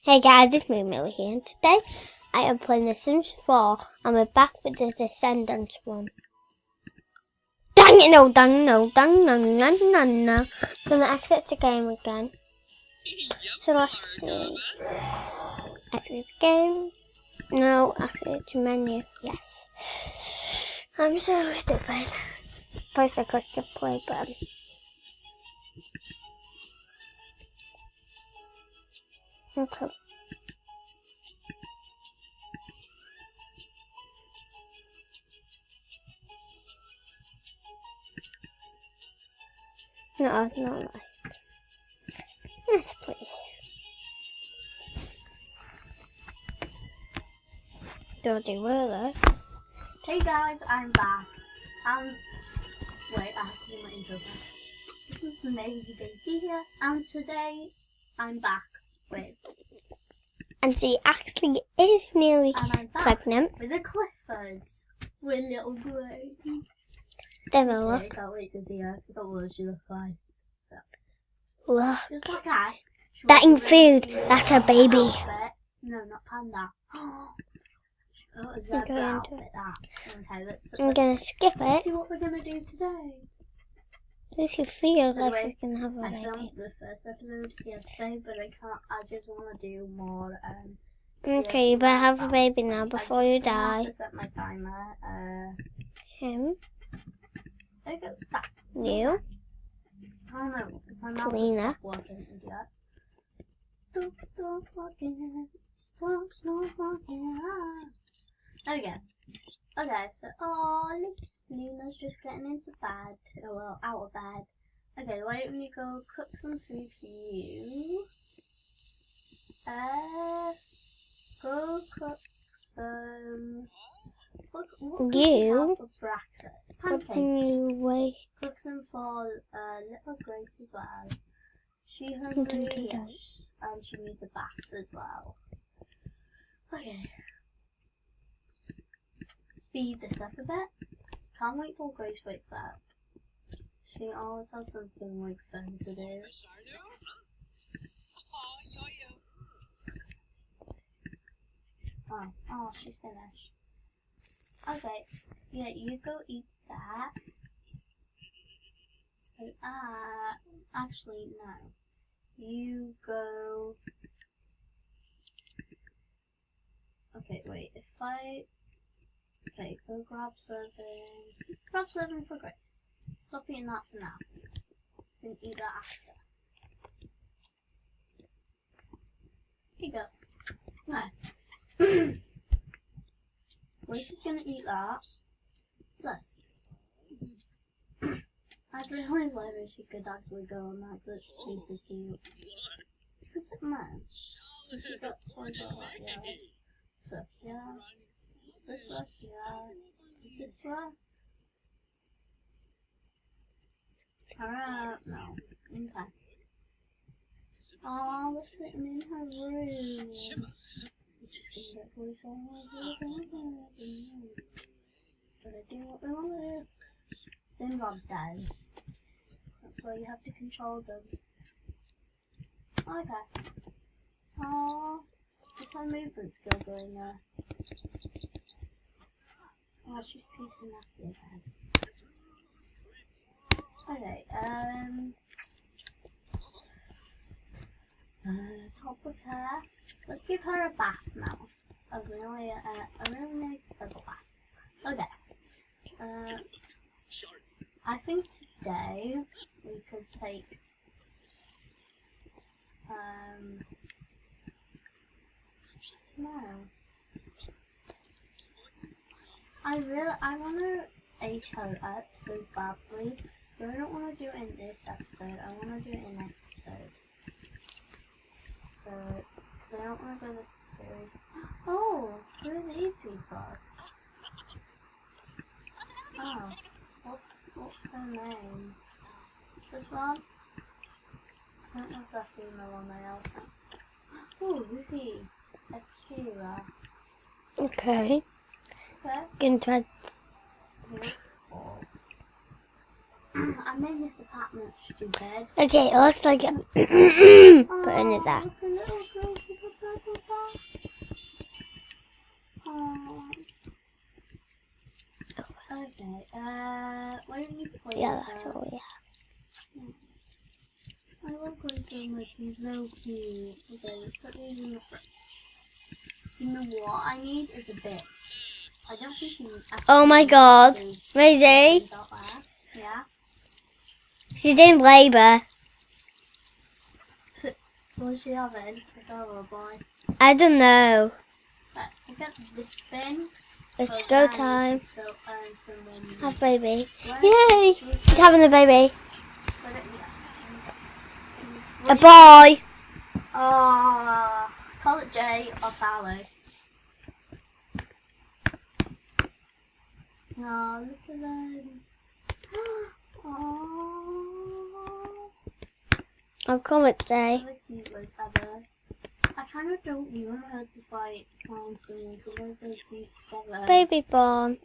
Hey guys, it's me, Millie here, and today I am playing The Sims 4, and we're back with the Descendants one. Dang it, no, dang, no, dang, no, no, no, no. I'm gonna exit the game again. So let's see. Exit the game. No, exit the menu. Yes. I'm so stupid. First I click the play button. Okay. No, no. Yes, please. Don't do well though. Hey guys, I'm back. Wait, I have to do my intro first. This is Maisie Baby here, and today I'm back with. And she actually is nearly pregnant. With the Cliffords. With little Grey. Develop. I can't wait to see her. I don't know what she looks like. So. Look. Just look at her. That ain't food. That's her baby. Outfit. No, not panda. Oh, a zebra outfit, that. Okay, I'm gonna skip let's it. see what we're gonna do today. This feels like Anyway, we can have a I baby. filmed the first episode yesterday, but I can't. I just want to do more. Okay, you better have a baby now before you die. I have to set my timer. Him. There goes that. You. Oh no, my mouse Lena. stopped working, idiot. Stop working. Stop working. There we go. Okay, so Luna's just getting into bed. Oh well, out of bed. Okay, why don't we go cook some food for you? Go cook some. What You? have for breakfast? Pancakes. Wait. Cook some for little Grace as well. She hungry, yes, and she needs a bath as well. Okay. Speed this up a bit. Can't wait till Grace wakes up. She always has something like fun to do. Oh, she's finished. Okay, yeah, you go eat that. Actually, no. You go. Okay, wait. Okay, go grab something. Grab something for Grace. Stop eating that for now. Then eat that after. Here you go. No. Grace is gonna eat that. So let's. I really wish she could actually go on that, but she's super cute. Is it much? She got toys like that, yeah. So, yeah. This one, yeah. This one? Alright, no. Okay. Oh, we're sitting in her room. We're just gonna get voice on. Gotta do what we want to do. Sims are dead. That's why you have to control them. Okay. Oh, what's my movement skill going there? Oh, she's peeking nappy again. Okay, top of her. Let's give her a bath now. A really nice double bath. Okay. I think today we could take no. I wanna age her up so badly, but I don't wanna do it in this episode, I wanna do it in next episode. So, because I don't wanna go this series. Oh, who are these people? Oh, what's their name? This one? I don't know if they're female or male. Oh, who's he? Akira. Okay. Okay. Get to bed. He looks cool. I made this apartment stupid. Okay, it looks like I'm putting it there. Look, a little Gracie, Oh. Okay, why don't you play Yeah, with that's her? all we have. I love Grace so much, he's so cute. Okay, let's put these in the fridge. You know what I need is a bit. I don't think you actually Oh my need god. those Rosie, things out there. Yeah? she's in labour. What's she having? A girl or a boy? I don't know. But I got this bin. It's but go then time. you can still earn some money. Have baby. Where Yay! should we She's put having a baby. put it A here? boy. Oh, call it Jay or Sally. Oh, look at them. Oh, I'll call it Jay. the cutest ever. I kind of don't want her to fight Lion soon because they're so cute together. Baby born.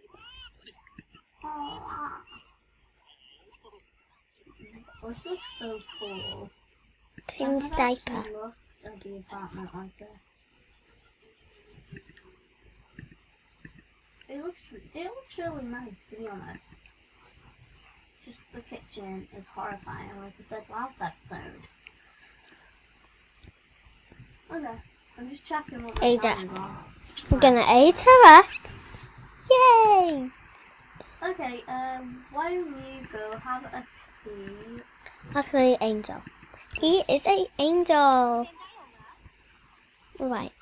Oh, this looks so cool. Tim's I've never diaper. actually looked at the apartment like this. It looks really nice, to be honest. Just the kitchen is horrifying, like I said last episode. Okay, I'm just checking what my Ada. time is on. We're gonna eat her up. Yay! Okay, why don't you go have a pee? Luckily, Angel. He is an angel. Right.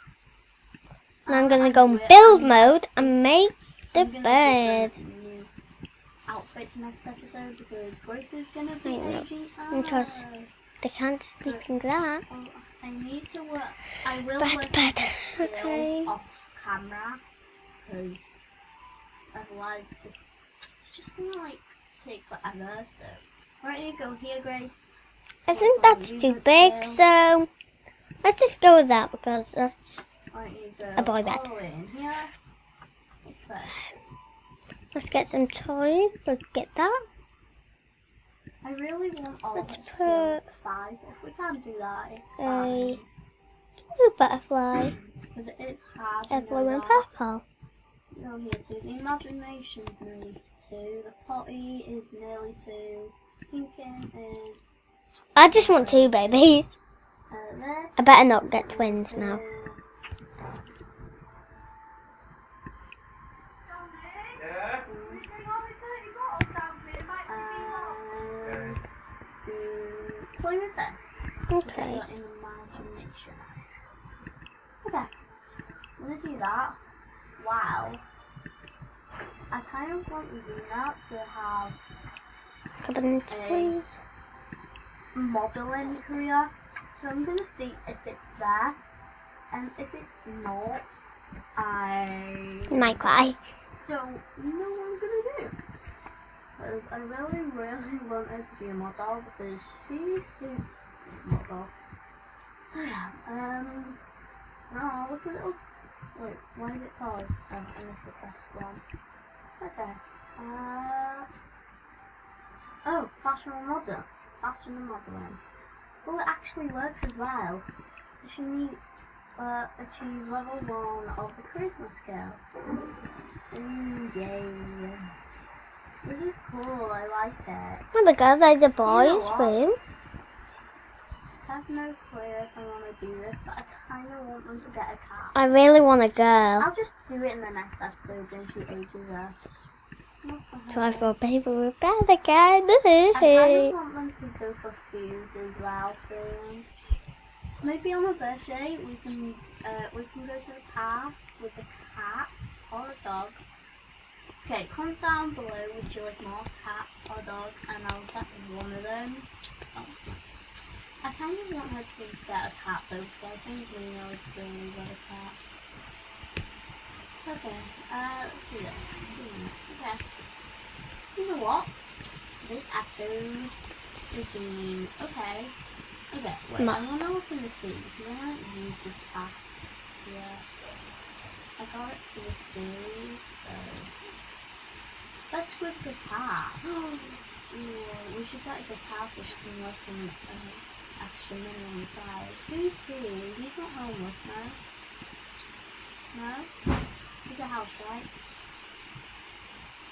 Now I'm gonna go in build mode and make the I'm gonna bed. do new outfits next episode because Grace is gonna be I know, aging because- up. They can't sleep in that. Oh, I need to work. I will Bed, work bed. on skills Okay. off camera because otherwise it's just gonna like take forever. So why don't you go here, Grace? I think that's too big, so let's just go with that because that's. Why don't you go A boy bed. all the way in here? Okay. Let's get some toys. Let's get that. I really want all Let's the skills put to 5. If we can't do that, it's a fine. blue butterfly, Because it is hard. a you know blue and that. purple. No, here too. The imagination's nearly 2. The potty is nearly 2. Thinking is I just want 2 babies. there. I better not get twins now. Play with this. Okay. Your imagination. Okay. I'm gonna do that. Wow. I kind of want Luna to have Couple of toys. modeling career. So I'm gonna see if it's there. And if it's not, I Might cry. don't know what I'm gonna do. Because I really want her to be a model because she suits a model. Oh, look at it. Wait, why is it paused? Oh, I missed the first one. Okay. Oh, fashion and model. Fashion and modelling. Well, it actually works as well. Does she need achieve level 1 of the charisma skill? Ooh, yay. This is cool, I like it. Oh my god, there's a boy's You know what? room. I have no clue if I want to do this, but I kind of want them to get a cat. I really want a girl. I'll just do it in the next episode when she ages up. Try for a baby with bed again. I kind of want them to go for food as well soon. Maybe on her birthday we can go to the park with a cat or a dog. Okay, comment down below would you like more cat or dog, and I'll get one of them. Oh. I kind of want her to get a cat though, because I think Luna would really want a cat. Okay, let's see this. Okay. You know what? This episode has been okay. Okay, wait, I want to look in the sea. Because I might use this path here. I got it for the series, so... Let's grab guitar. Ooh, we should get a guitar so she can listen extra money on the side. Who's he? He's not homeless, no? No? He's a housewife.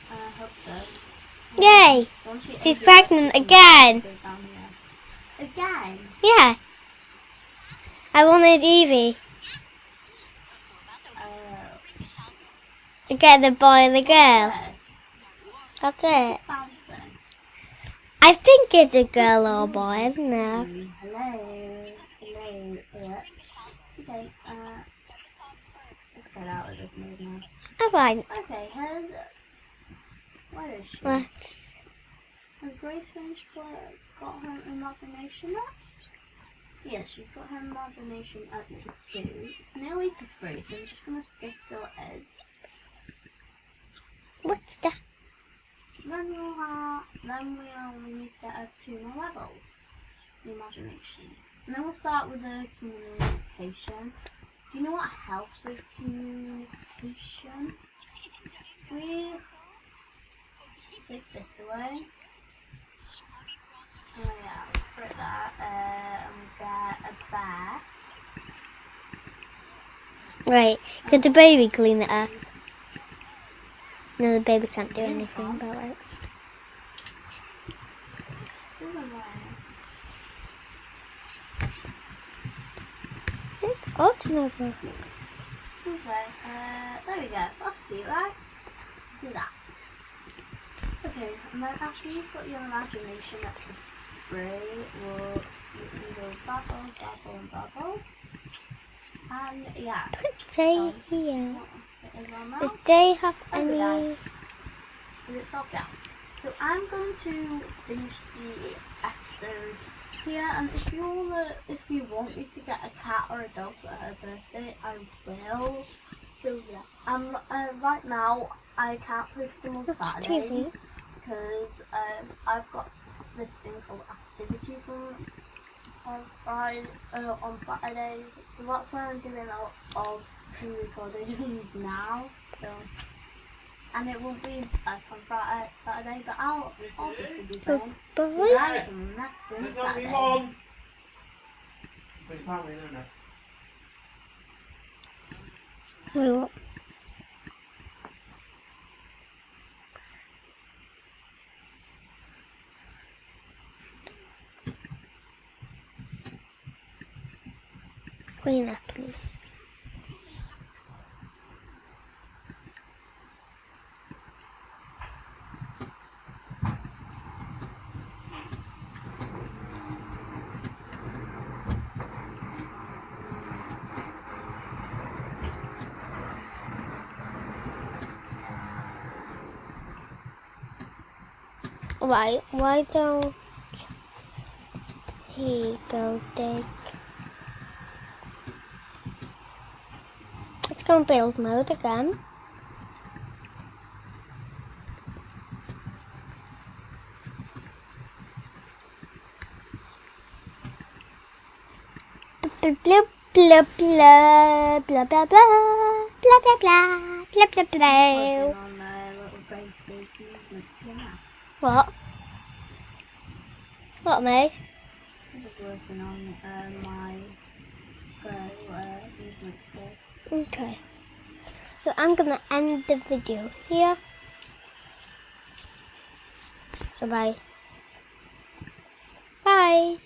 I hope so. Yay! She's pregnant again. Again? Yeah. I wanted Evie. To get the boy and the girl. Yes. That's it. Fountain. I think it's a girl or a boy, isn't it? Hello. Hello. Yeah. Okay, let's get out of this mood now. Alright. Okay, here's... Where is she? What? So Grace finished got her imagination up? Yes, she's got her imagination up to 2. It's nearly to 3, so I'm just going to skip till it is. What's that? Then we only need to get her 2 more levels. The imagination. And then we'll start with the communication. Do you know what helps with communication? We take this away. Oh yeah, put that, and we get a bear. Right. Could the baby clean it up? No, the baby can't do anything about it. Automobile. Okay, there we go. That's cute, right? Do that. Okay, and then after you've got your imagination up to 3, you can go bubble, bubble, and bubble. And yeah. Put Jay here. It is on now. Does Jay have Okay, any? guys. Is it stopped now? So I'm going to finish the episode here, and if you want me to get a cat or a dog for her birthday, I will. So yeah, right now I can't post them on Saturdays because I've got this thing called activities on Saturdays. So that's why I'm doing all pre-recorded now. So. And it won't be on Saturday, but I'll obviously be saying guys next Saturday. Wait, what? Clean up, please. Right, why don't he go dig? Let's go in build mode again. Blah blah blah blah blah blah blah blah blah blah blah blah blah. What? What, mate? I'm just working on my movement skill. Okay. So I'm gonna end the video here. So bye. Bye.